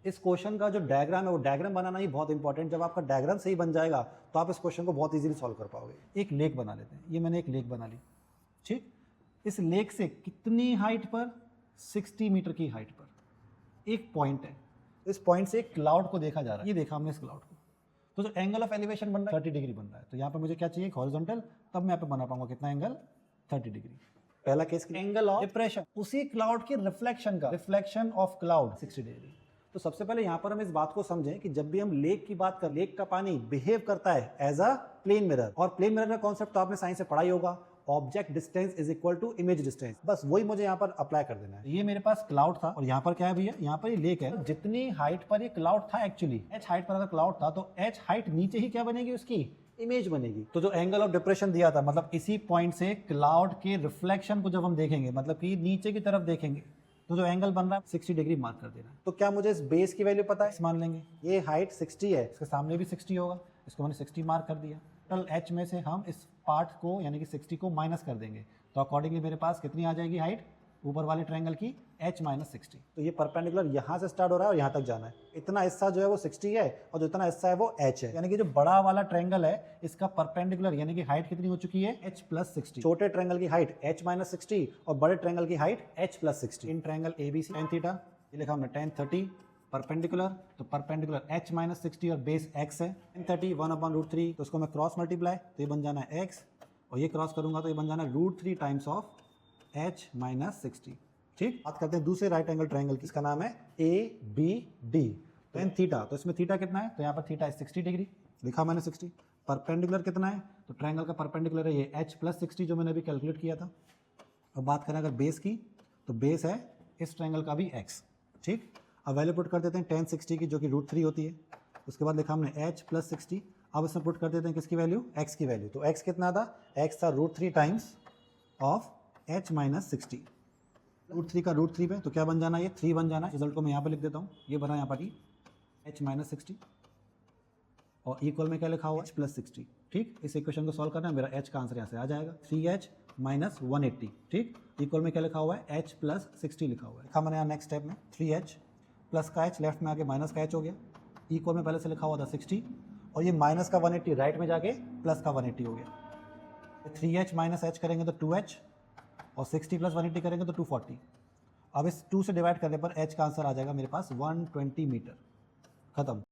इस क्वेश्चन का जो डायग्राम है वो डायग्राम बनाना ही बहुत इंपॉर्टेंट। जब आपका डायग्राम सही बन जाएगा तो आप इस क्वेश्चन को बहुत इजीली सॉल्व कर पाओगे। एक लेक बना लेते हैं, ये मैंने एक लेक बना ली, ठीक। इस लेक से कितनी हाइट पर? 60 मीटर की हाइट पर एक पॉइंट है। इस पॉइंट से एक क्लाउड को देखा जा रहा है, ये देखा हमने इस क्लाउड को। तो जो एंगल ऑफ एलिवेशन बन रहा है 30 डिग्री बन रहा है। तो यहाँ पे मुझे क्या चाहिए? हॉरिजॉन्टल। तब मैं यहाँ पे बना पाऊंगा कितना एंगल? 30 डिग्री। पहला केस एंगल ऑफ डिप्रेशन, उसी क्लाउड के रिफ्लेक्शन का, रिफ्लेक्शन ऑफ क्लाउड 60 डिग्री। तो सबसे पहले यहाँ पर हम इस बात को समझें कि जब भी हम लेक की बात कर, लेक का पानी बिहेव करता है एज अ प्लेन मिरर। और प्लेन मिरर का कॉन्सेप्ट तो आपने साइंस से पढ़ा ही होगा, object distance is equal to image distance. बस वही मुझे यहाँ पर अप्लाई कर देना है। ये मेरे पास क्लाउड था और यहाँ पर क्या है भैया? यहाँ पर ये लेक है। तो जितनी हाइट पर ये क्लाउड था, एक्चुअली h हाइट पर अगर क्लाउड था तो h हाइट नीचे ही क्या बनेगी? उसकी इमेज बनेगी। तो जो एंगल ऑफ डिप्रेशन दिया था, मतलब इसी पॉइंट से क्लाउड के रिफ्लेक्शन को जब हम देखेंगे, मतलब कि नीचे की तरफ देखेंगे, तो जो एंगल बन रहा है 60 डिग्री मार्क कर देना है। तो क्या मुझे इस बेस की वैल्यू पता है? मान लेंगे ये हाइट 60 है, इसके सामने भी 60 होगा, इसको मैंने 60 मार्क कर दिया। टोटल h में से हम इस पार्ट को यानी कि 60 को माइनस कर देंगे, तो अकॉर्डिंगली मेरे पास कितनी आ जाएगी हाइट ऊपर वाले ट्रायंगल की? h minus 60। तो ये परपेंडिकुलर यहाँ से स्टार्ट हो रहा है और यहाँ तक जाना है। इतना हिस्सा जो है वो 60 है और जो इतना हिस्सा है वो h है। यानी कि जो बड़ा वाला ट्रायंगल है इसका परपेंडिकुलर यानी कि हाइट कितनी हो चुकी है? h plus 60। छोटे ट्रायंगल की हाइट h माइनस 60 और बड़े ट्रायंगल की height h plus 60। In triangle ABC tan theta, ये लिखा हमने tan 30 परपेंडिकुलर, तो परपेंडिकुलर h माइनस 60 और बेस x है। tan 30 1/√3, तो उसको मैं क्रॉस मल्टीप्लाई, तो ये बन जाना है x, और ये क्रॉस करूंगा तो ये बन जाना है √3 टाइम्स ऑफ h माइनस 60। ठीक, बात करते हैं दूसरे राइट एंगल ट्रायंगल की, इसका नाम है ABD। tan थीटा, तो इसमें थीटा कितना है? तो यहाँ पर थीटा है 60 डिग्री, लिखा मैंने 60। परपेंडिकुलर कितना है? तो ट्रायंगल का परपेंडिकुलर है ये h प्लस 60 जो मैंने अभी कैलकुलेट किया था। अब बात करें अगर बेस की, तो बेस है इस ट्रायंगल का भी x। ठीक, अब वैल्यू पुट कर देते हैं tan 60 की जो कि √3 होती है। उसके बाद लिखा हमने h प्लस 60। अब इसमें पुट कर देते हैं किसकी वैल्यू? x की वैल्यू। तो x कितना था? x था √3 टाइम्स ऑफ h माइनस 60। √3 का √3 पे, तो क्या बन जाना? ये 3 बन जाना। रिजल्ट को मैं यहाँ पे लिख देता हूँ, ये बना यहाँ पर h माइनस 60 और इक्वल में क्या लिखा हुआ? h plus 60। ठीक, इस इक्वेशन को सॉल्व करना है, मेरा h का आंसर यहाँ से आ जाएगा 3h माइनस 180। ठीक, इक्वल में क्या लिखा हुआ है? h प्लस 60 लिखा हुआ है। लिखा मैंने यहाँ नेक्स्ट स्टेप में 3h प्लस का h लेफ्ट में आके माइनस का h हो गया। इक्वल में पहले से लिखा हुआ था 60 और ये माइनस का 180 राइट में जाके प्लस का 180 हो गया। 3h माइनस h करेंगे तो 2h और 60 प्लस 180 करेंगे तो 240। अब इस 2 से डिवाइड करने पर h का आंसर आ जाएगा मेरे पास 120 मीटर। खत्म।